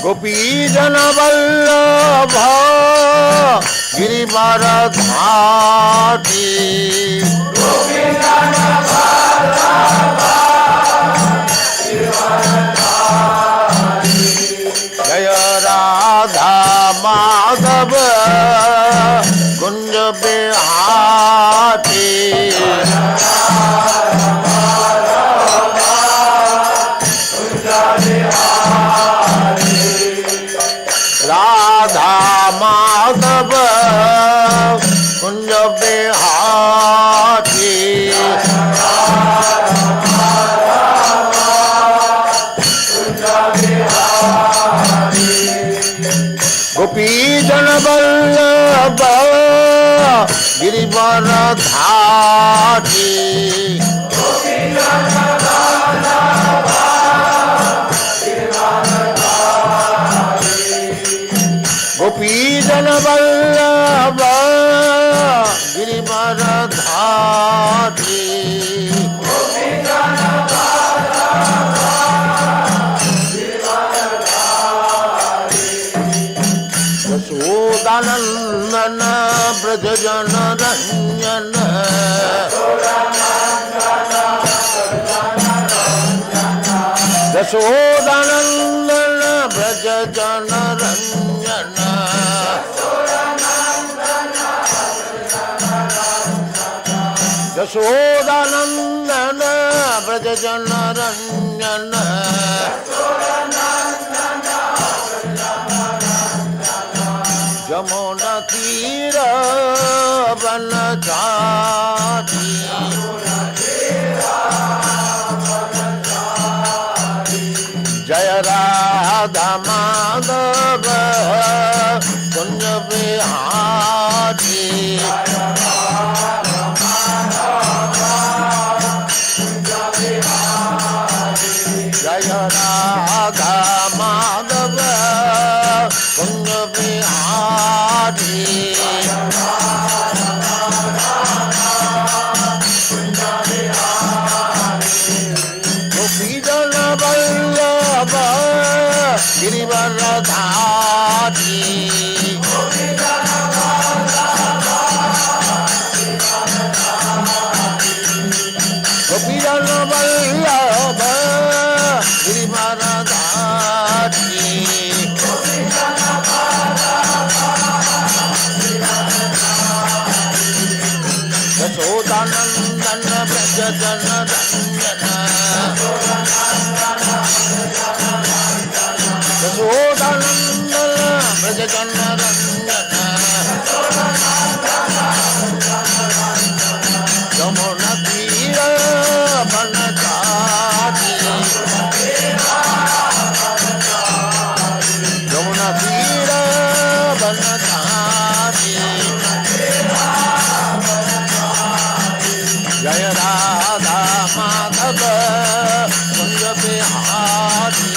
गोपी जन वल्लभ गिरिवरधारी जय राधा माधव कुंज बिहारी राधा माधव कुंज बिहारी गोपी जन वल्लभ गिरिवरधारी गोपी जन वल्लभ गिरिवरधारी यशोदानंदन ब्रज जन रंजन यशोदानंदन ब्रज जन रंजन यशोदानंदन ब्रज जन रंजन जमुना तीर वनचारी जय राधा माधव कुंज बिहारी जय राधा माधव कुंज बिहारी गोपी जन वल्लभ गिरिवरधारी गोपी जन वल्लभ गिरिवरधारी यशोदानंदन ब्रज जन रंजन यशोदानंदन ब्रज जन रंजन यमुना तीर वनचारी यमुना तीर वनचारी जय राधा माधव कुंज बिहारी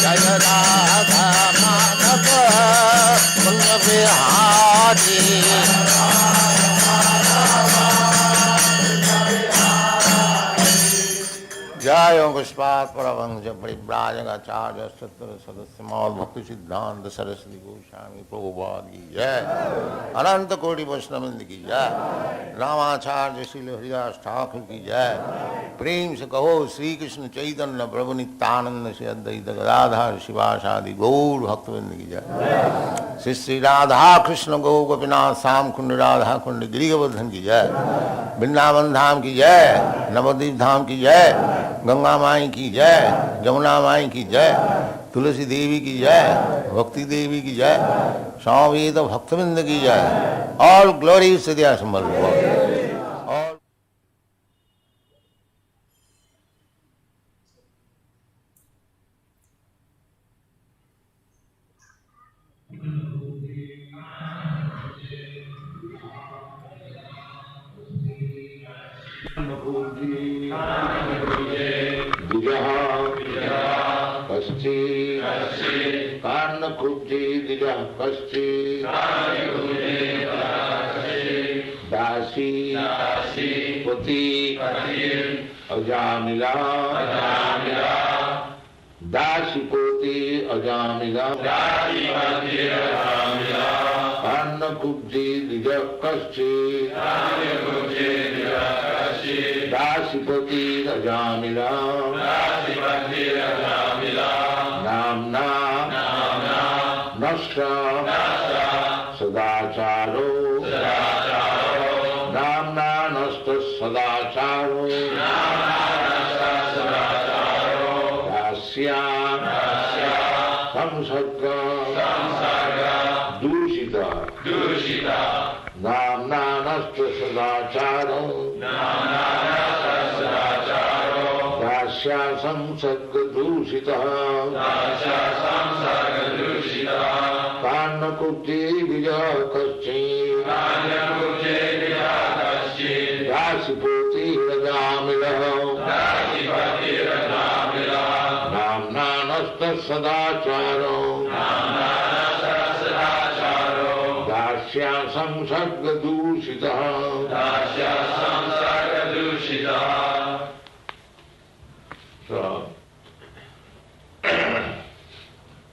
जय राधा माधव कुंज बिहारी जय पुष्पात् परमहंस परिव्राजकाचार्य सत्र सदस्य मौल भक्ति सिद्धांत सरस्वती गोस्वामी प्रभुपाद की जय अनंत कोटि वैष्णववृंद की जय रामाचार्य श्रील हरिदास ठाकुर की जय प्रेम से कहो श्री कृष्ण चैतन्य प्रभु नित्यानंद से अद्वैत गदाधर शिवासादि गौर भक्तवृंद की जय श्री श्री राधा कृष्ण गौ गोपीनाथ श्याम कुंड राधा कुंड गिरि गोवर्धन की जय वृंदावन धाम की जय नवद्वीप धाम की जय गंगा माई की जय जमुना माई की जय तुलसी देवी की जय भक्ति देवी की जय स्वावेद भक्तवृंद की जय ऑल ग्लोरी सद्या संबल ऑल कश्चित् kubji dija kṣipto dasi pati ajamila dasi pati ajamila anna kubji dija kṣipto dasi pati ajamila namna nashta sadacharo namna nashta sadacharo dasya samsarga dushita namna nashta sadacharo dasya samsarga dushita kanna kubji dija kṣipto dasi pati ajamila namna nashta sadacharo dasya samsarga dushita. So,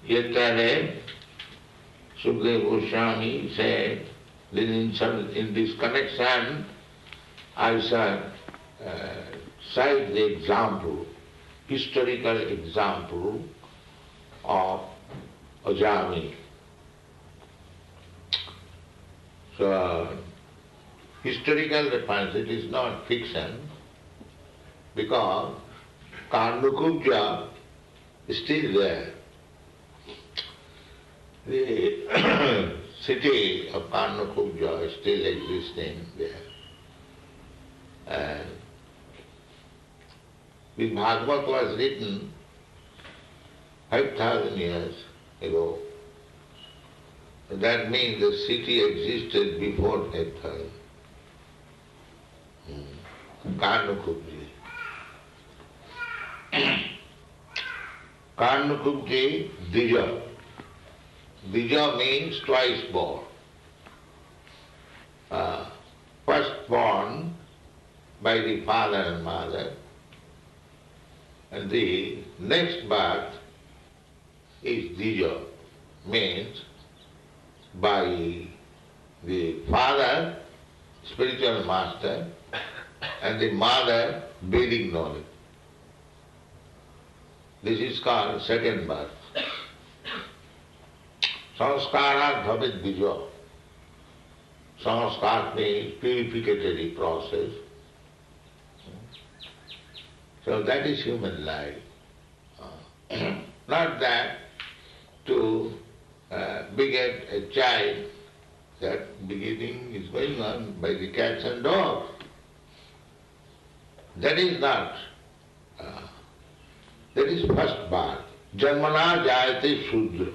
yesterday, Sukadeva Goswami said that in this connection, I shall cite the example, historical example of Ajami. So, historical reference, it is not fiction, because Kandukubja is still there. The city of Kandukubja is still existing there. And the Bhagavad was written 5,000 years ago. That means the city existed before 5,000. Kandukubji. Kandukubji Dija. Dija means twice born. First born by the father and mother, and the next birth is Dija, means by the father, spiritual master, and the mother, Vedic knowledge. This is called second birth. Sanskarat bhavet bija. Sanskar means purificatory process. So that is human life. Not that to beget a child, that begetting is going on by the cats and dogs. That is not. That is first birth. Janmana jayate Shudra.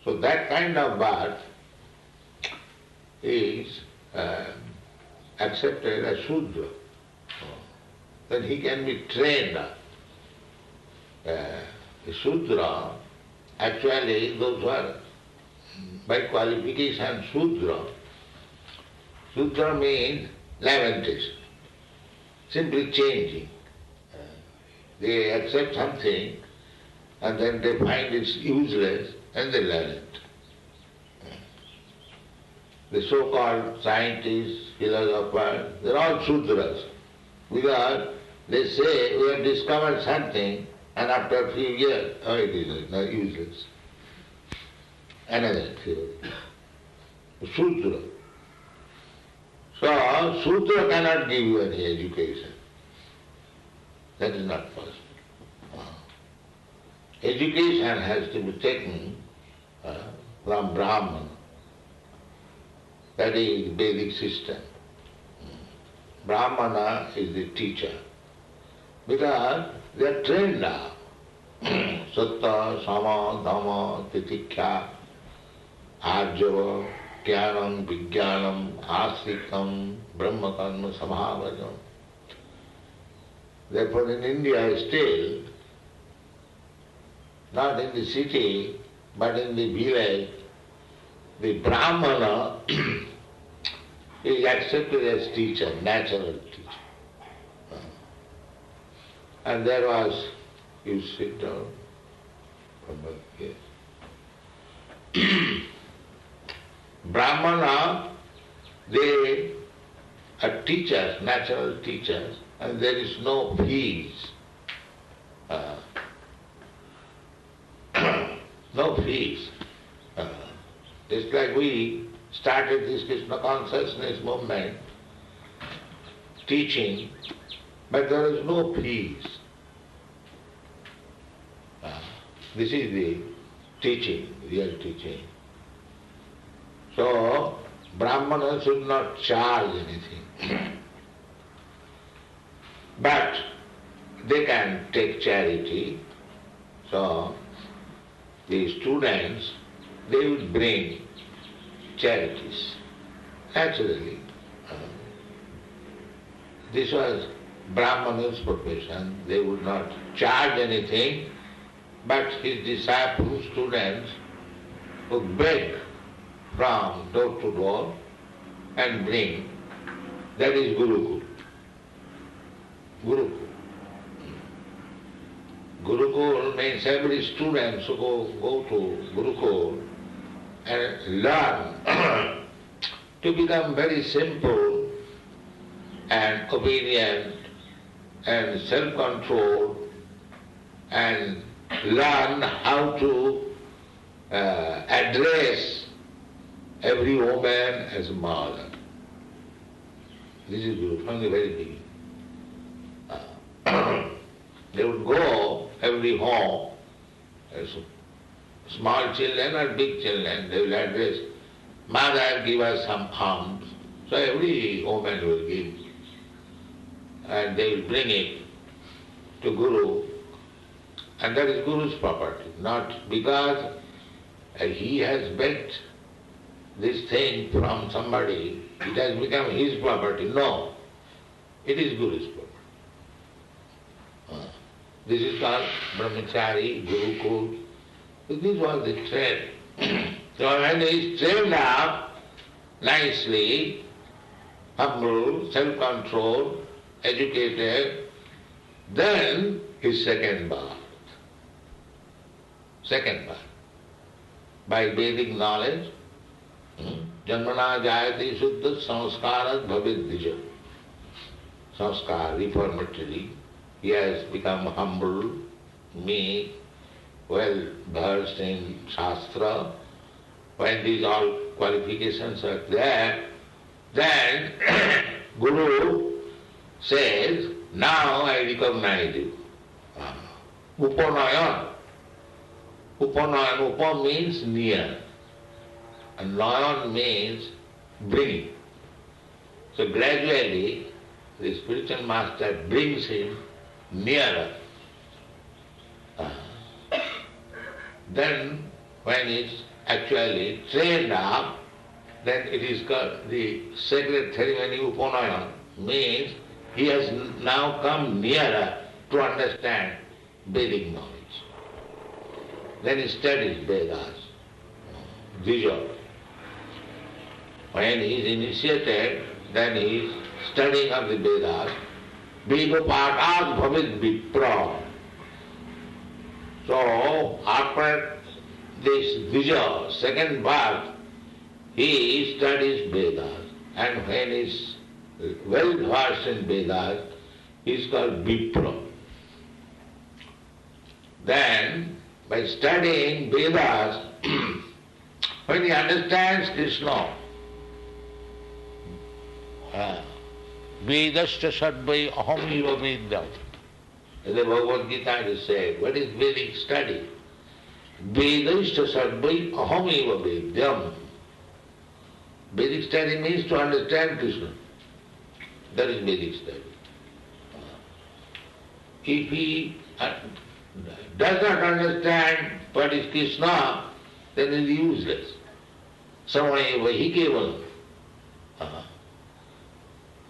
So that kind of birth is accepted as Shudra. Then he can be trained. Shudra, actually those who are by qualification Shudra. Shudra means lamentation, simply changing. They accept something and then they find it's useless and they learn it. The so-called scientists, philosophers, they're all Shudras because they say we have discovered something and after a few years, oh, it is not useless. Another theory. Shudra. So, Shudra cannot give you any education. That is not possible. Education has to be taken from Brahman. That is the Vedic system. Brahmana is the teacher. Because they are trained now. Satta, Sama, Dhamma, Titikya, Arjava, Jnanam, Vijnanam, Astikam, Brahma Karma, Samhavajam. Therefore in India still, not in the city, But in the village, the Brahmana is accepted as teacher, natural teacher. And there was, you sit down, Brahmana, they are teachers, natural teachers, and there is no fees. No fees. Just like we started this Krishna consciousness movement, teaching, but there is no fees. This is the teaching, real teaching. So, Brahmana should not charge anything. But they can take charity. So, the students, they would bring charities, naturally. This was Brahmana's profession. They would not charge anything, but his disciples, students, would beg from door to door and bring. That is Gurukul. Gurukul. Gurukul means every student should go to Gurukul and learn to become very simple and obedient and self-controlled and learn how to address every woman as a mother. This is Guru from the very beginning. They would go every home, small children or big children, they will address, Mother, give us some alms. So every woman will give. And they will bring it to Guru. And that is Guru's property, not because he has begged this thing from somebody, it has become his property. No, it is Guru's property. This is called Brahmachari, Gurukul. This was the trend. So when he is trained up nicely, humble, self-controlled, educated, then his second birth. Second birth. By Vedic knowledge, Janmana jayati suddha samskarat bhavid dvija. Samskar, reformatory. He has become humble, meek, well versed in Shastra. When these all qualifications are there, then Guru says, now I recognize you. Upanayan. Upanayan, upa means near. And nayan means bringing. So gradually, the spiritual master brings him nearer. Then when it's actually trained up, then it is called the sacred ceremony Upanayan, means he has now come nearer to understand Vedic knowledge. Then he studies Vedas, Dvija. When he is initiated, then he is studying of the Vedas. Veda patat bhavid vipra. So after this Dvija, second birth, he studies Vedas. And when he is well versed in Vedas, he is called Vipra. Then, by studying Vedas, when he understands Krishna, Vedascha sadvai aham eva vidyam. In the Bhagavad Gita it is said, what is Vedic study? Vedascha sadvai aham eva vidyam. Vedic study means to understand Krishna. That is Vedic study. If he does not understand what is Krishna, then it is useless. Samaya hi kevalam.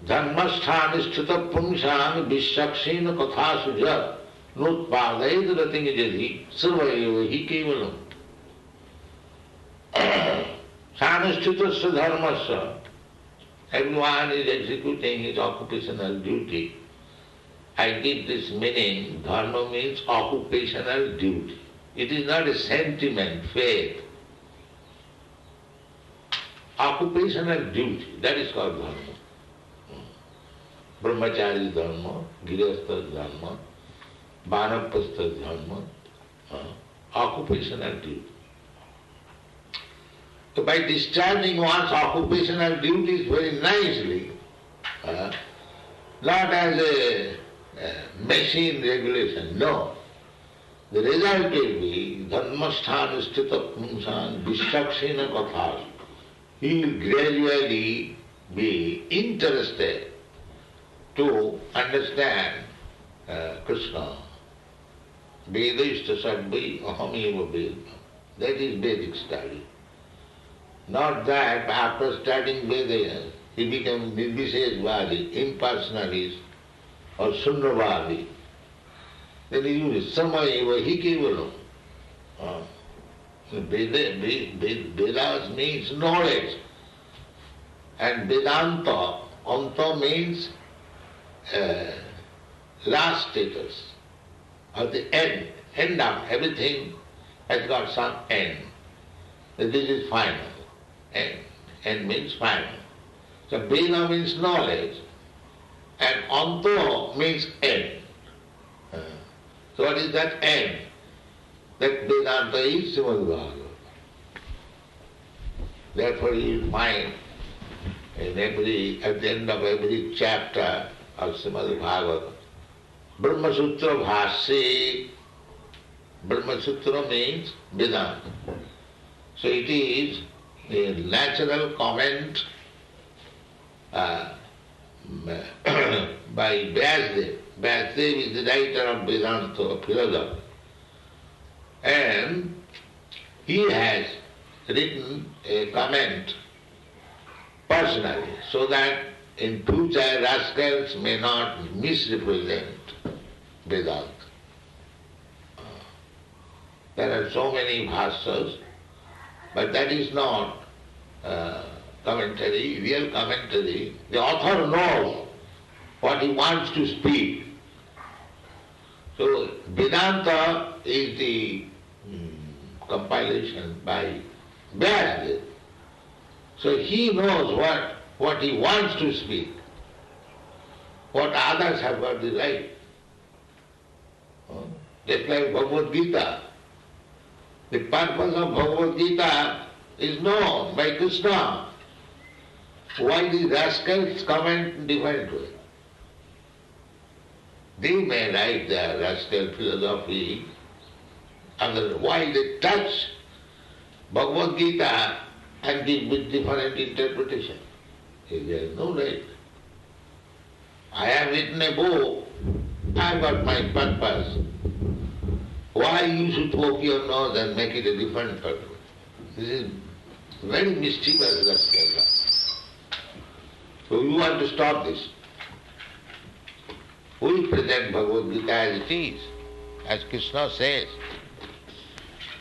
Dharmasthānisthita pumsāmi viṣyaksena kathāsujat nutpathaiḥ ratinga jadi sarvaya hi kevalam. Sanusthita dharmasya. Everyone is executing his occupational duty. I give this meaning, dharma means occupational duty. It is not a sentiment, faith. Occupational duty, that is called dharma. Brahmachari dharma, girihastha dharma, vanapastha dharma, occupational duty. So by discharging one's occupational duties very nicely, not as a machine regulation, no. The result will be dharmasthana sthita pumsan viṣakṣena-kathāsya. He will gradually be interested to understand Krishna. Vedayista sadvai aham eva veda. That is Vedic study. Not that after studying Vedaya, he becomes nirvisheshvādi, impersonalist, or sunnavādi. Then he uses samayeva hi kevalam. Vedas means knowledge. And Vedanta, anta means last status, or the end of everything has got some end. This is final. End means final. So Veda means knowledge, and anta means end. So what is that end? That Vedanta is Srimad Bhagavatam. Therefore you will find at the end of every chapter of Srimad Bhagavatam, Brahma Sutra Bhāsya. Brahma Sutra means Vedanta. So it is a natural comment by Vyasdev. Vyasdev is the writer of Vedanta philosophy. And he has written a comment personally so that in future rascals may not misrepresent Vedanta. There are so many bhashyas, but that is not commentary, real commentary. The author knows what he wants to speak. So Vedanta is the compilation by Vyasdev. So he knows what he wants to speak, what others have got the right. Just like Bhagavad Gita. The purpose of Bhagavad Gita is known by Krishna. Why the rascals comment in different way? They may write their rascal philosophy, and why they touch Bhagavad Gita and give with different interpretation? There is no right. I have written a book, I have got my purpose. Why you should poke your nose and make it a different purpose? This is very mischievous rascal. So you want to stop this. We will present Bhagavad Gita as it is, as Krishna says.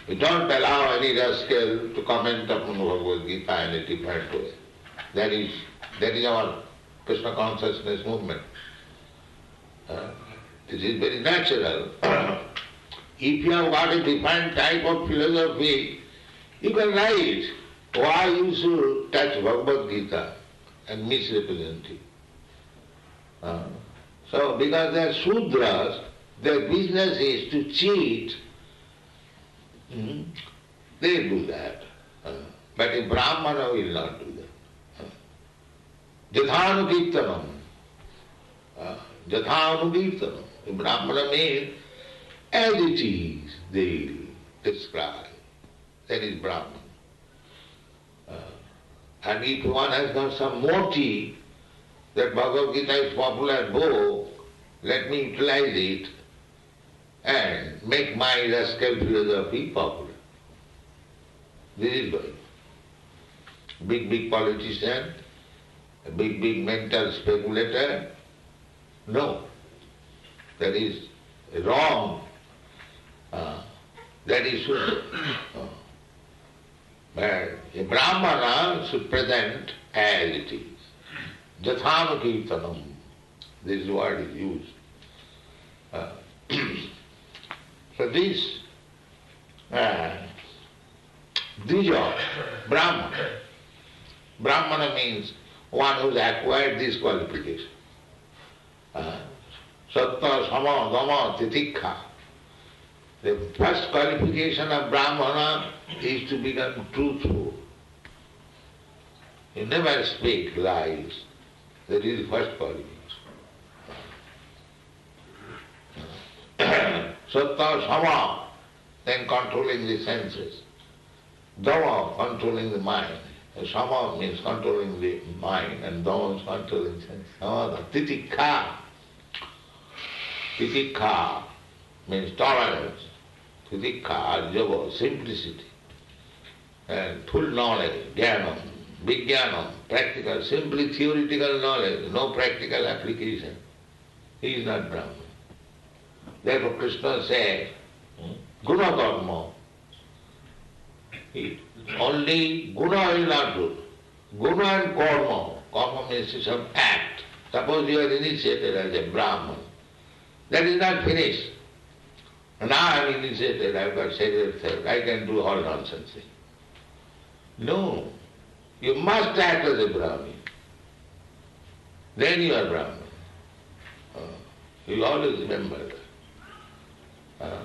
We don't allow any rascal to comment upon Bhagavad Gita in a different way. That is our Krishna consciousness movement. This is very natural. If you have got a different type of philosophy, you can write why you should touch Bhagavad Gita and misrepresent it. So because they are Sudras, their business is to cheat. They do that. But a Brahmana will not do that. Jathanukirtanam. Jathanukirtanam. A Brahmana means as it is, they describe. That is Brahman. And if one has got some motive that Bhagavad Gita is popular book, let me utilize it and make my rascal philosophy popular. This is why. Big politician, a big mental speculator, no. That is wrong. That is so. But A Brahmana should present as it is. Yatham-kirtanam. This word is used. So this Dvija, Brahmana. Brahmana means one who has acquired this qualification. Sattva, Sama, Dama, Titikha. The first qualification of Brahmana is to become truthful. You never speak lies. That is the first qualification. Sattva, Sama, then controlling the senses. Dama, controlling the mind. Sama means controlling the mind, and Dama is controlling the senses. Sama, Titikha. Titikha means tolerance. Titikha, java, simplicity. And full knowledge, jnanam, vidyādharā, practical, simply theoretical knowledge, no practical application. He is not Brahman. Therefore Krishna said, guna karma. Only guna will not do. Guna and karma. Karma means some act. Suppose you are initiated as a Brahman. That is not finished. Now I am initiated, I have got sacred self, I can do all nonsense things. No. You must act as a Brahmin. Then you are Brahman. You always remember that.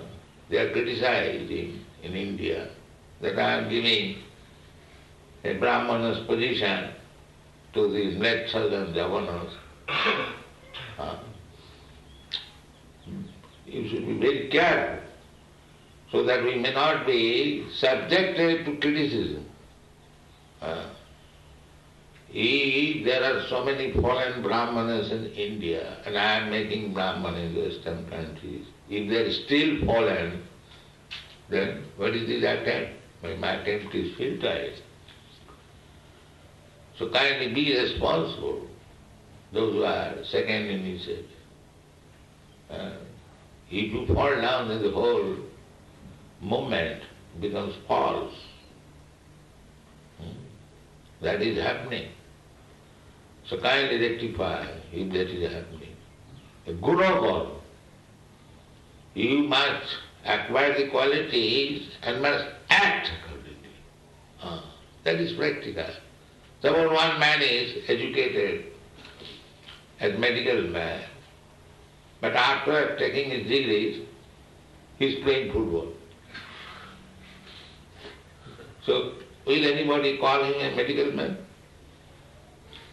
They are criticizing in India that I am giving a Brahmana's position to these lectures and javanas. You should be very careful so that we may not be subjected to criticism. There are so many fallen Brahmanas in India, and I am making Brahman in Western countries. If they are still fallen, then what is this attempt? My attempt is futile. So kindly be responsible, those who are second initiated. If you fall down, then the whole movement becomes false. That is happening. So kindly rectify if that is happening. A guna karma. You must acquire the qualities and must act accordingly. That is practical. Suppose one man is educated as medical man, but after taking his degrees, he is playing football. So will anybody call him a medical man?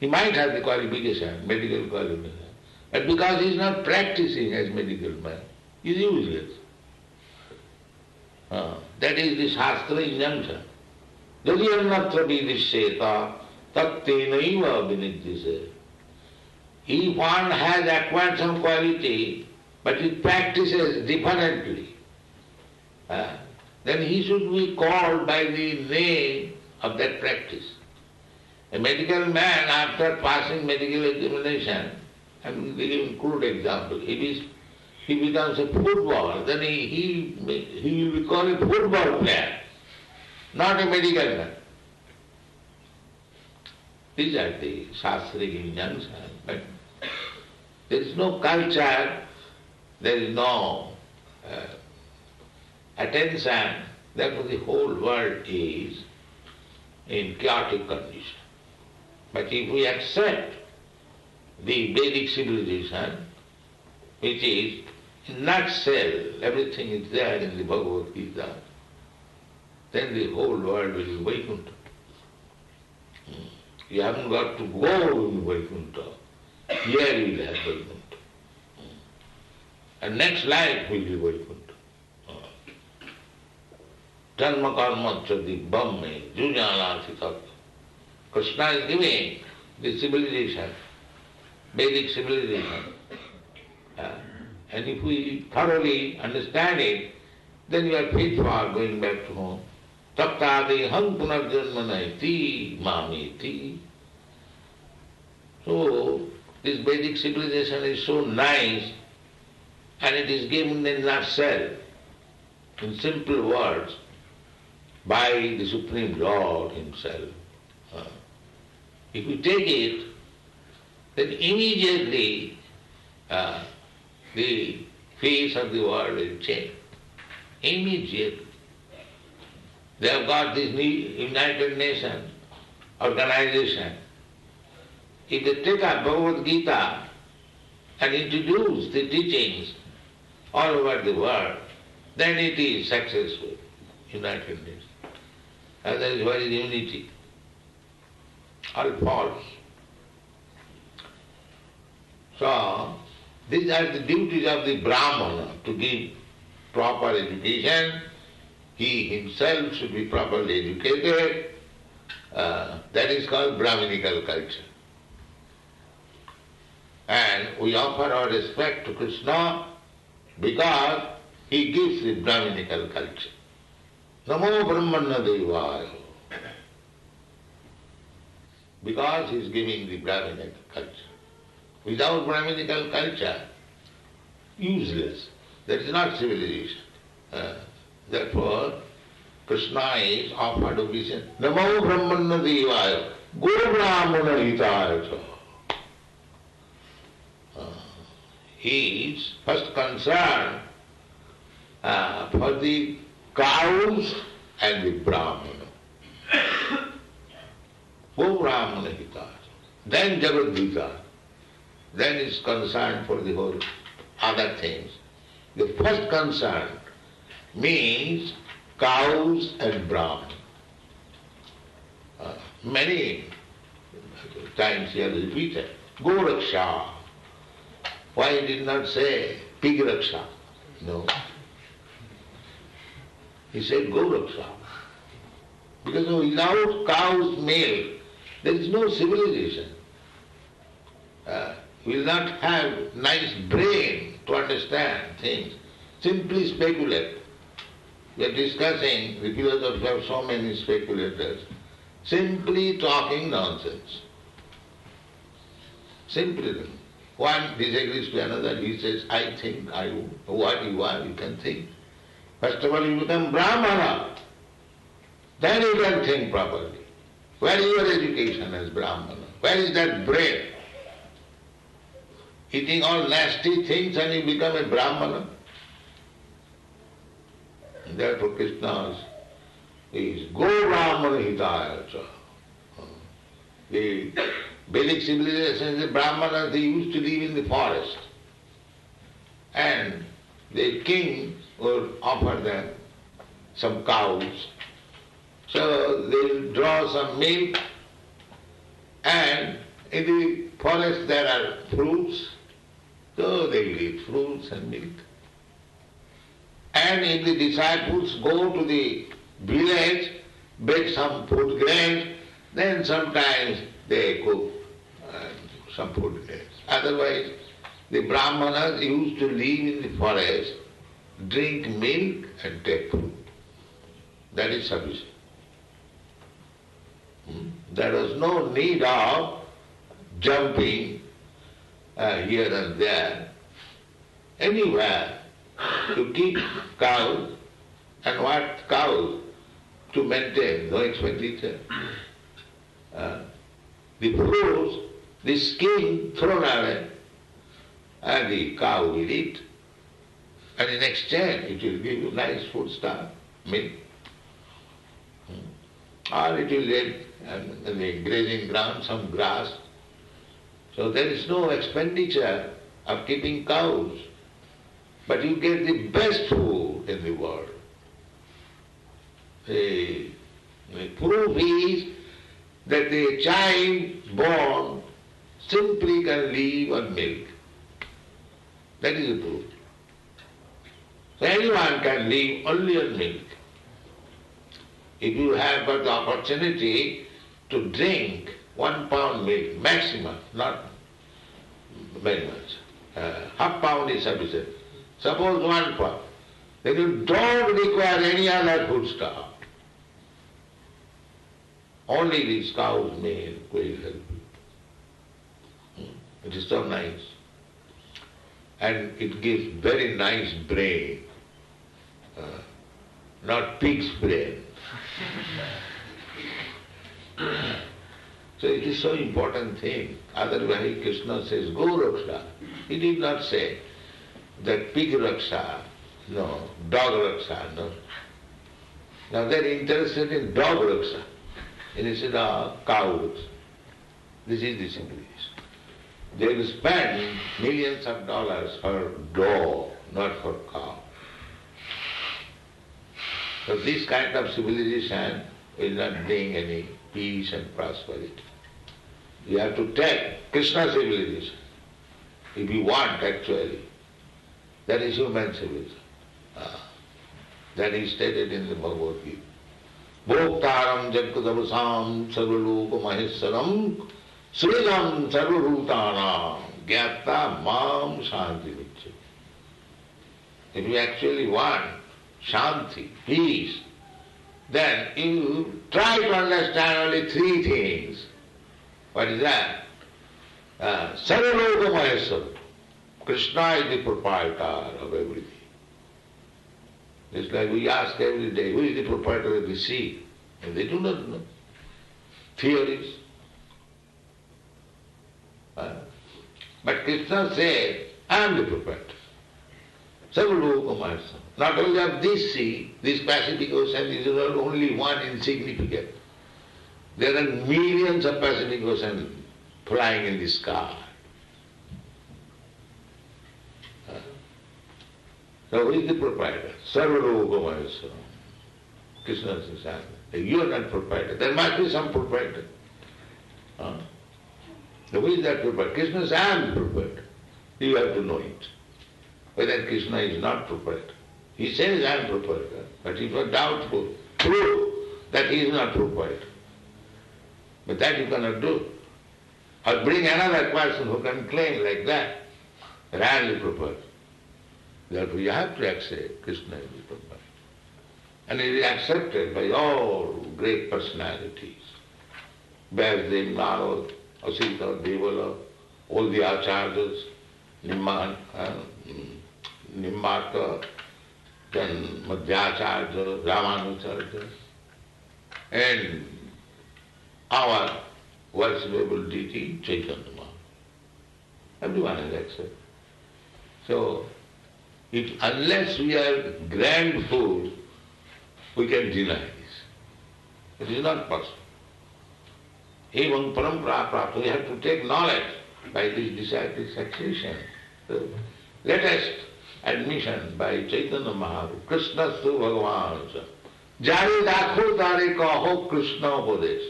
He might have the qualification, medical qualification, but because he is not practicing as medical man, he is useless. That is the Shastra injunction. Vidyādharā vidyudasyet tat-tenaiva vinidhyase. If one has acquired some quality, but he practices differently, then he should be called by the name of that practice. A medical man, after passing medical examination, I will give a crude example, if he becomes a footballer, then he will be called a football player, not a medical man. These are the Shastric injunctions, but there is no culture, there is no attention, therefore the whole world is in chaotic condition. But if we accept the Vedic civilization, which is in nutshell, everything is there in the Bhagavad Gita, then the whole world will be Vaikuntha. You haven't got to go in Vaikuntha. Here you will have Vaikuntha. And next life will be Vaikuntha. Janma-karma-chadi bhamme juñālāsi. Krishna is giving the civilization, Vedic civilization. And if we thoroughly understand it, then we are fit for going back to home. Taptādeham punarjanmanaiti mamiti. So, this Vedic civilization is so nice, and it is given in nutshell, in simple words. by the Supreme Lord Himself. If you take it, then immediately the face of the world will change. Immediately. They have got this new United Nations organization. If they take up Bhagavad Gita and introduce the teachings all over the world, then it is successful, United Nations. Otherwise, where is unity? All false. So, these are the duties of the Brahmana, to give proper education. He himself should be properly educated. That is called Brahminical culture. And we offer our respect to Krishna because he gives the Brahminical culture. Namo Brahmana Devaya. Because he is giving the Brahminical culture. Without Brahminical culture, useless. That is not civilization. Therefore, Krishna is offered obeisance. Namo Brahmana Devaya. Guru Brahmana Hitaya. He is first concerned for the cows and the Brahmana. Go Brahmana Hitaya. Then Jagat Gita. Then is concerned for the whole other things. The first concern means cows and Brahmana. Many times he has repeated, Go Raksha. Why he did not say Pig Raksha? No. He said Go Raksha. Because without cow's milk, there is no civilization. We will not have nice brain to understand things. Simply speculate. We are discussing, the philosophers have so many speculators, simply talking nonsense. Simply. One disagrees to another, he says, I think, I will. What you are, you can think. First of all, you become Brahmana. Then you can think properly. Where is your education as Brahmana? Where is that brain? Eating all nasty things and you become a Brahmana? And therefore Krishna is Go Brahmana Hitaya. The Vedic civilizations, the Brahmanas, they used to live in the forest. And the king would offer them some cows. So they will draw some milk, and in the forest there are fruits, so they will eat fruits and milk. And if the disciples go to the village, bake some food grains, then sometimes they cook some food grains. Otherwise, the Brahmanas used to live in the forest, drink milk and take food. That is sufficient. There was no need of jumping here and there, anywhere, to keep cows. And what cows? To maintain, no expenditure. The fruits, the skin thrown away, and the cow will eat. And in exchange, it will give you nice food stuff, milk. Or it will get in the grazing ground some grass. So there is no expenditure of keeping cows, but you get the best food in the world. The proof is that the child born simply can live on milk. That is the proof. So anyone can live only on milk. If you have got the opportunity to drink 1 pound milk, maximum, not very much, half pound is sufficient. Suppose 1 pound, then you don't require any other foodstuff. Only this cow's milk will help you. It is so nice. And it gives very nice brain, not pig's brain. So it is so important thing. Otherwise Krishna says, Go Raksha. He did not say that pig Raksha, no, dog Raksha, no. Now they are interested in dog Raksha instead of cow Raksha. This is the significance. They will spend millions of dollars for dog, not for cow. So this kind of civilization will not bring any peace and prosperity. You have to take Krishna civilization. If you want actually, that is human civilization. That is stated in the Bhagavad Gita. Bhoktaram jagadavasam sarvaloka maheswaram Srilam sarvabhutanam ātma-mohaṁ shanti vicchati. If you actually want shanti, peace, then you try to understand only three things. What is that? Sarvaloka maheswaram. Krishna is the proprietor of everything. It's like we ask every day, who is the proprietor of the sea? And they do not know. Theories. But Krishna said, I am the proprietor. Sarvaloka maheswaram. Not only of this sea, this Pacific Ocean is not only one insignificant. There are millions of Pacific Ocean flying in the sky. So who is the proprietor? Sarvaloka maheswaram. Krishna says, you are not proprietor. There must be some proprietor. Who is that proprietor? Krishna says, I am the proprietor. You have to know it. Whether Krishna is not proprietor. He says, I am proprietor. But if you are doubtful, prove that he is not proprietor. But that you cannot do. Or bring another person who can claim like that I am the proprietor. Therefore you have to accept Krishna is the proprietor. And it is accepted by all great personalities. Vyasdev, Narad, Asita, Devala, all the acharyas, Nimmarka, then Madhyacharya, Ramanujacharya, and our worshipable deity, Chaitanya Mahaprabhu. Everyone is accepted. So, unless we are grand fools, we can deny this. It is not possible. Evam parampara prapta, we have to take knowledge by this disciple succession. The latest admission by Chaitanya Mahaprabhu, Krishna tu Bhagavan, Jare dakho tare kaho Krishna upadesh.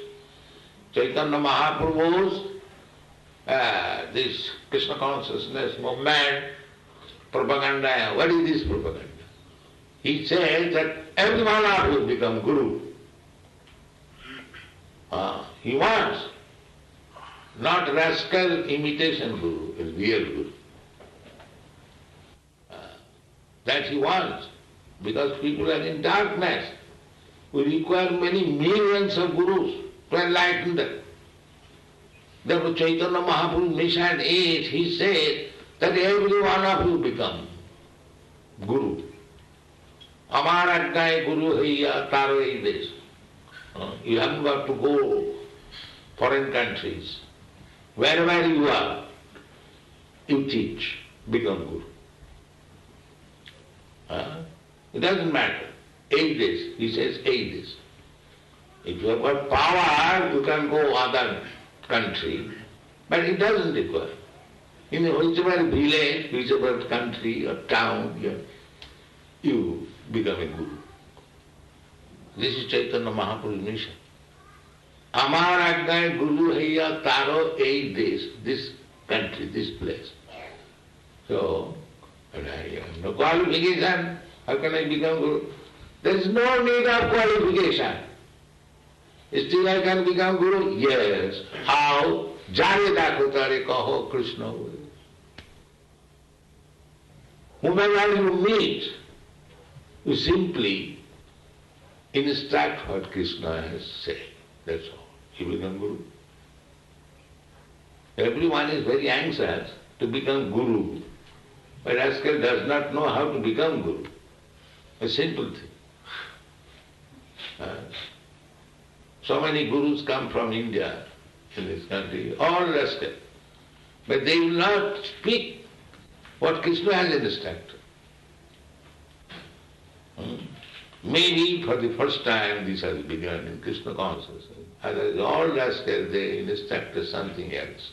Chaitanya Mahaprabhu's this Krishna consciousness movement, propaganda, what is this propaganda? He says that everyone will become Guru. He wants not rascal imitation Guru, a real Guru. That he wants, because people are in darkness. We require many millions of Gurus to enlighten them. Therefore Chaitanya Mahaprabhu mission is, he said that every one of you become Guru. Amar ajnaye Guru haiya taro ei desh. You haven't got to go foreign countries. Wherever you are, you teach, become Guru. It doesn't matter. 8 days, he says 8 days. If you have got power, you can go other country, but it doesn't require. In whichever village, whichever country or town, you become a Guru. This is Chaitanya Mahaprabhu's mission. Amar ajnaye Guru haiya taro 8 days, this country, this place. So, but I have no qualification. How can I become Guru? There is no need of qualification. Still I can become Guru? Yes. How? Jare dakho tare kaho Krishna. Whomever you meet, you simply instruct what Krishna has said. That's all. You become Guru. Everyone is very anxious to become Guru. But rascal does not know how to become Guru. A simple thing. So many gurus come from India in this country, all rascal. But they will not speak what Krishna has instructed. Maybe for the first time this has begun in Krishna consciousness. Otherwise, all rascals, they instructed something else.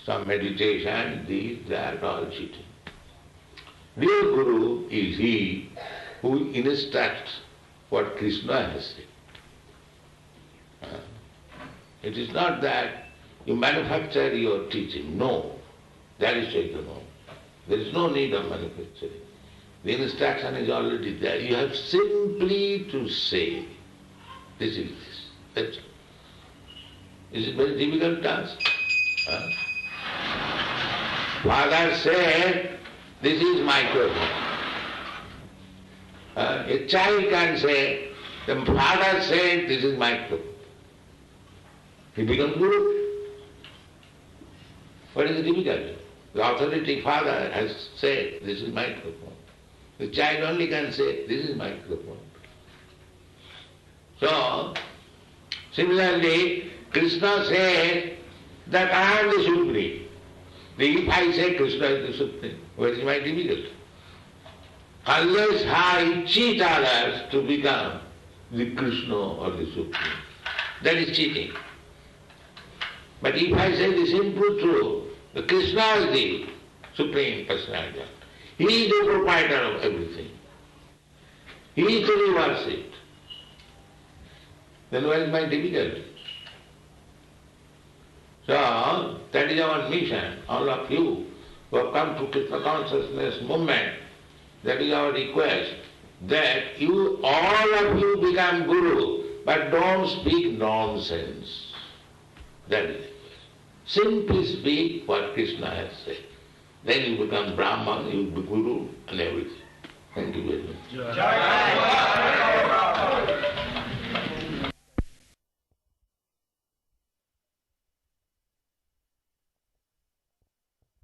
Some meditation, these, that, all cheating. Real Guru is he who instructs what Krishna has said. It is not that you manufacture your teaching. No. That is Chaitanya. There is no need of manufacturing. The instruction is already there. You have simply to say, this is this. That's all. Is it very difficult task? Father said, this is microphone. A child can say, the father said, this is microphone. He becomes Guru. What is the difficulty? The authority father has said, this is microphone. The child only can say, this is microphone. So, similarly, Krishna said that I am the Supreme. If I say Krishna is the Supreme, what is my difficulty? Unless I cheat others to become the Krishna or the Supreme, that is cheating. But if I say the simple truth, the Krishna is the Supreme Personality, he is the proprietor of everything, he is to reverse it, then what is my difficulty? So, that is our mission, all of you who have come to Krishna consciousness movement, that is our request, that you, all of you become Guru, but don't speak nonsense. That is the request. Simply speak what Krishna has said. Then you become Brahman, you will be Guru and everything. Thank you very much.